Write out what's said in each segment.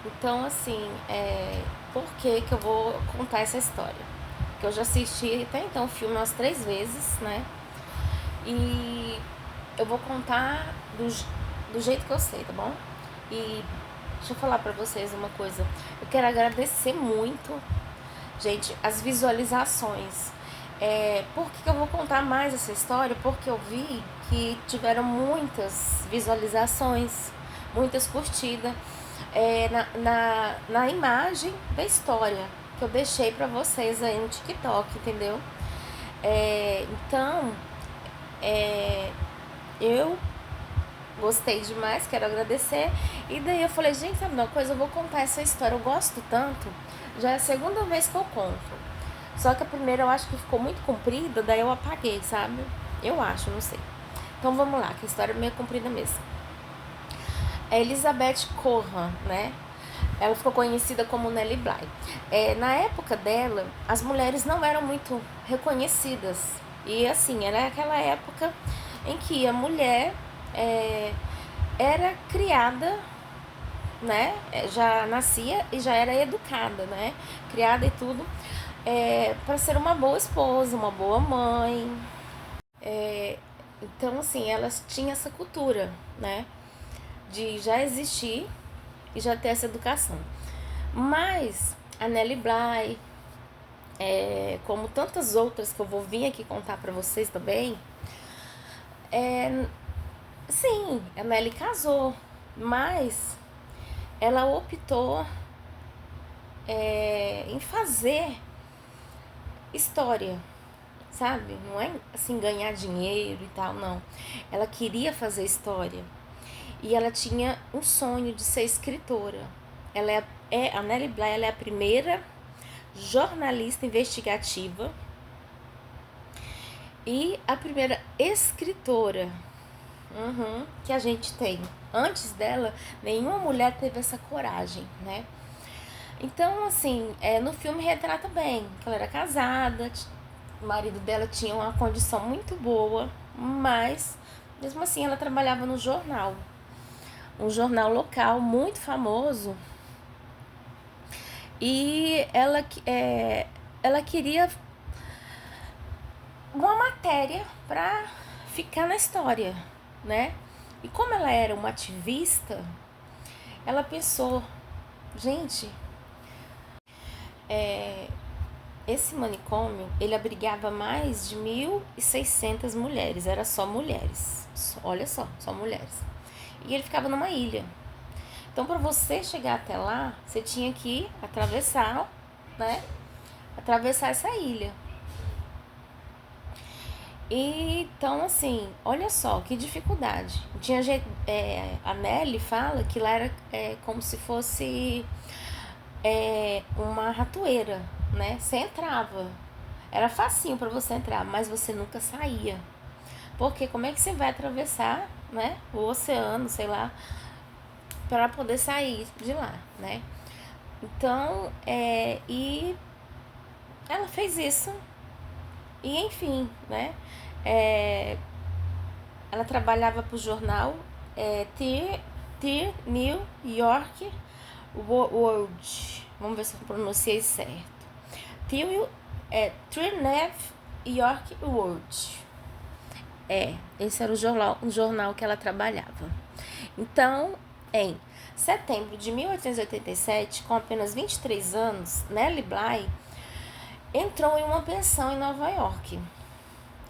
Então, assim, por que que eu vou contar essa história? Porque eu já assisti até então o filme umas 3 vezes, né? E eu vou contar do jeito que eu sei, tá bom? E deixa eu falar pra vocês uma coisa. Eu quero agradecer muito, gente, as visualizações. Por que que eu vou contar mais essa história? Porque eu vi que tiveram muitas visualizações, muitas curtidas na imagem da história que eu deixei pra vocês aí no TikTok, entendeu? Então, eu gostei demais, quero agradecer. E daí eu falei, gente, sabe uma coisa? Eu vou contar essa história. Eu gosto tanto. Já é a segunda vez que eu conto. Só que a primeira eu acho que ficou muito comprida, daí eu apaguei, sabe? Eu acho, não sei. Então vamos lá, que a história é meio comprida mesmo. É Elizabeth Corran, né? Ela ficou conhecida como Nellie Bly. Na época dela, as mulheres não eram muito reconhecidas. E assim, era aquela época em que a mulher é, era criada, né? Já nascia e já era educada, né? Criada e tudo, para ser uma boa esposa, uma boa mãe. Então, assim, elas tinham essa cultura, né? De já existir e já ter essa educação. Mas a Nellie Bly, como tantas outras que eu vou vir aqui contar pra vocês também, sim, a Nellie casou, mas ela optou em fazer história, sabe? Não é assim ganhar dinheiro e tal, não. Ela queria fazer história e ela tinha um sonho de ser escritora. A Nellie Bly, ela é a primeira jornalista investigativa e a primeira escritora que a gente tem. Antes dela, nenhuma mulher teve essa coragem, né? Então, assim, no filme retrata bem que ela era casada, o marido dela tinha uma condição muito boa, mas mesmo assim ela trabalhava no jornal, um jornal local muito famoso, e ela queria uma matéria para ficar na história, né? E como ela era uma ativista, ela pensou, gente, esse manicômio, ele abrigava mais de 1.600 mulheres, era só mulheres, olha só mulheres. E ele ficava numa ilha. Então, para você chegar até lá, você tinha que atravessar, né? Atravessar essa ilha. E, então, assim, olha só que dificuldade. Tinha a Nelly fala que lá era como se fosse uma ratoeira, né? Você entrava, era facinho para você entrar, mas você nunca saía. Porque como é que você vai atravessar, né, o oceano, sei lá, para poder sair de lá, né? Então, e ela fez isso. E enfim, né? É, ela trabalhava para o jornal The New York World. Vamos ver se eu pronunciei certo. The New York World. Esse era o jornal que ela trabalhava. Então, em setembro de 1887, com apenas 23 anos, Nellie Bly entrou em uma pensão em Nova York,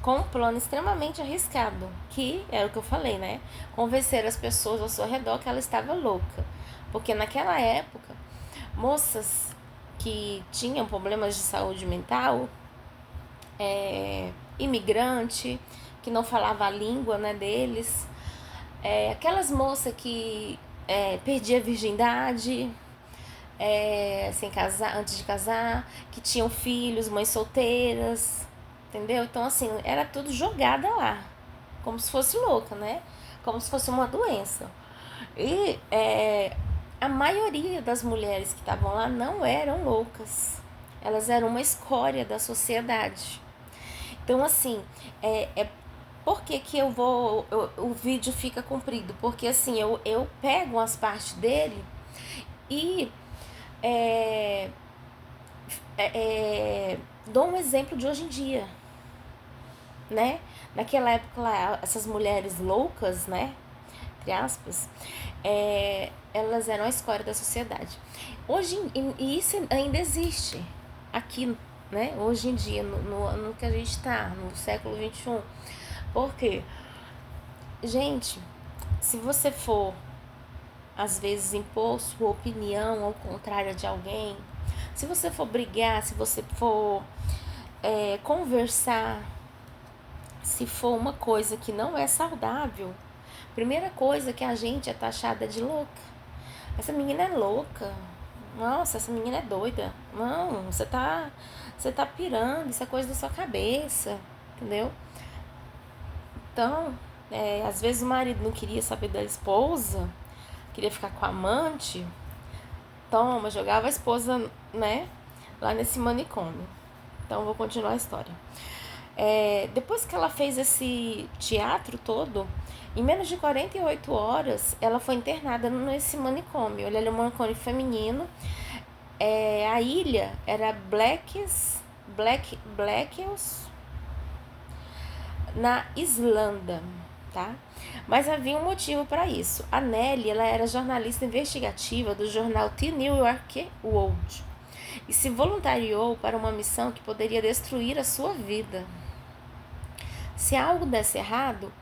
com um plano extremamente arriscado, que era o que eu falei, né? Convencer as pessoas ao seu redor que ela estava louca. Porque naquela época, moças que tinham problemas de saúde mental, imigrante, que não falava a língua, né, deles, aquelas moças que perdia a virgindade sem casar, antes de casar, que tinham filhos, mães solteiras, entendeu? Então, assim, era tudo jogada lá, como se fosse louca, né? Como se fosse uma doença. E a maioria das mulheres que estavam lá não eram loucas, elas eram uma escória da sociedade. Então, assim, por que que o vídeo fica comprido? Porque, assim, eu pego as partes dele E é, dou um exemplo de hoje em dia, né? Naquela época lá, essas mulheres loucas, né? Entre aspas, elas eram a escória da sociedade. Hoje, e isso ainda existe aqui, né? Hoje em dia, no que a gente está, no século XXI. Por quê? Gente, se você for, às vezes, impor sua opinião ao contrário de alguém, se você for brigar, se você for conversar, se for uma coisa que não é saudável, primeira coisa que a gente é taxada de louca. Essa menina é louca. Nossa, essa menina é doida. Não, você tá pirando, isso é coisa da sua cabeça, entendeu? Então, às vezes o marido não queria saber da esposa, queria ficar com a amante, toma, jogava a esposa, né, lá nesse manicômio. Então, vou continuar a história. Depois que ela fez esse teatro todo, em menos de 48 horas, ela foi internada nesse manicômio. Ele era um manicômio feminino. A ilha era Blackels, na Islândia, tá? Mas havia um motivo para isso. A Nelly, ela era jornalista investigativa do jornal The New York World e se voluntariou para uma missão que poderia destruir a sua vida. Se algo desse errado,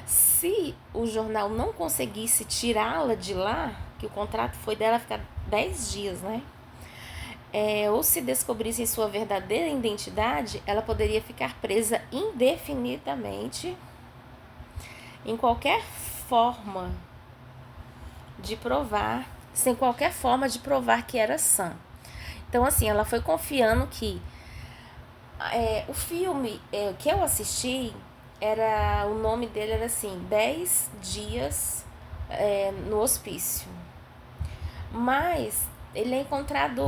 se o jornal não conseguisse tirá-la de lá, que o contrato foi dela ficar 10 dias, né? Ou se descobrissem sua verdadeira identidade, ela poderia ficar presa indefinidamente em qualquer forma de provar, sem qualquer forma de provar que era sã. Então, assim, ela foi confiando que o filme que eu assisti, o nome dele era assim, 10 dias no hospício. Mas ele é encontrado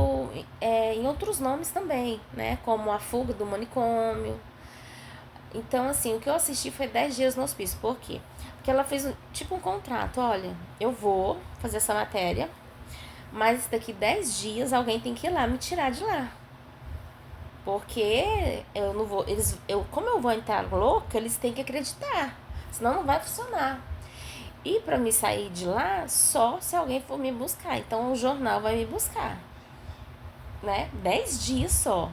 em outros nomes também, né? Como A Fuga do Manicômio. Então, assim, o que eu assisti foi 10 dias no hospício. Por quê? Porque ela fez tipo um contrato. Olha, eu vou fazer essa matéria, mas daqui 10 dias alguém tem que ir lá me tirar de lá. Porque eu não vou. Como eu vou entrar louca, eles têm que acreditar. Senão não vai funcionar. E para me sair de lá, só se alguém for me buscar. Então o jornal vai me buscar, né? 10 dias só.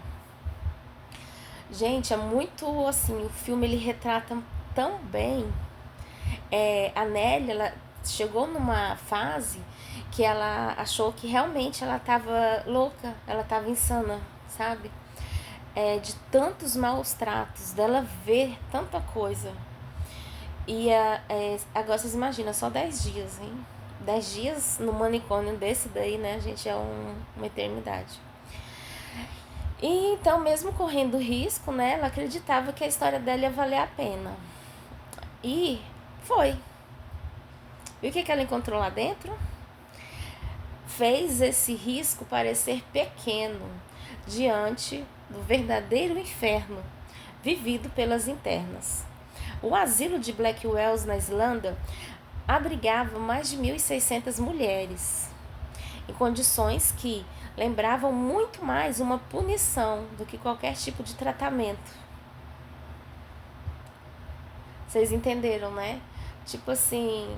Gente, é muito assim, o filme ele retrata tão bem. A Nelly, ela chegou numa fase que ela achou que realmente ela tava louca, ela tava insana, sabe? De tantos maus tratos, dela ver tanta coisa. E agora vocês imaginam, só 10 dias, hein? 10 dias no manicômio desse daí, né, gente, é uma eternidade. E então, mesmo correndo risco, né, ela acreditava que a história dela ia valer a pena. E foi. E o que ela encontrou lá dentro? Fez esse risco parecer pequeno diante do verdadeiro inferno vivido pelas internas. O asilo de Blackwells, na Islândia, abrigava mais de 1.600 mulheres, em condições que lembravam muito mais uma punição do que qualquer tipo de tratamento. Vocês entenderam, né? Tipo assim,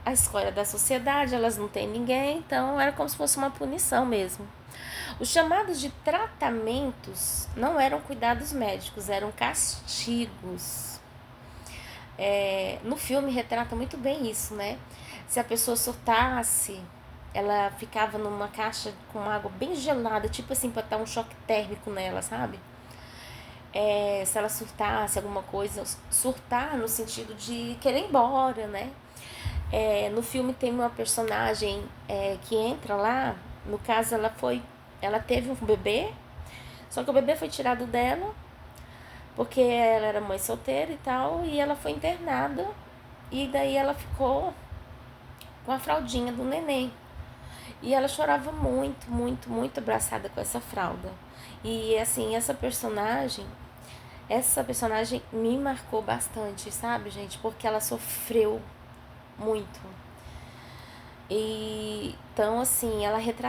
a escória da sociedade, elas não têm ninguém, então era como se fosse uma punição mesmo. Os chamados de tratamentos não eram cuidados médicos, eram castigos. No filme retrata muito bem isso, né? Se a pessoa surtasse, ela ficava numa caixa com água bem gelada, tipo assim, pra dar um choque térmico nela, sabe? Se ela surtasse alguma coisa, surtar no sentido de querer ir embora, né? No filme tem uma personagem que entra lá, no caso ela teve um bebê, só que o bebê foi tirado dela, porque ela era mãe solteira e tal, e ela foi internada, e daí ela ficou com a fraldinha do neném. E ela chorava muito, muito, muito abraçada com essa fralda. E assim, essa personagem me marcou bastante, sabe, gente? Porque ela sofreu muito. E então, assim, ela retrata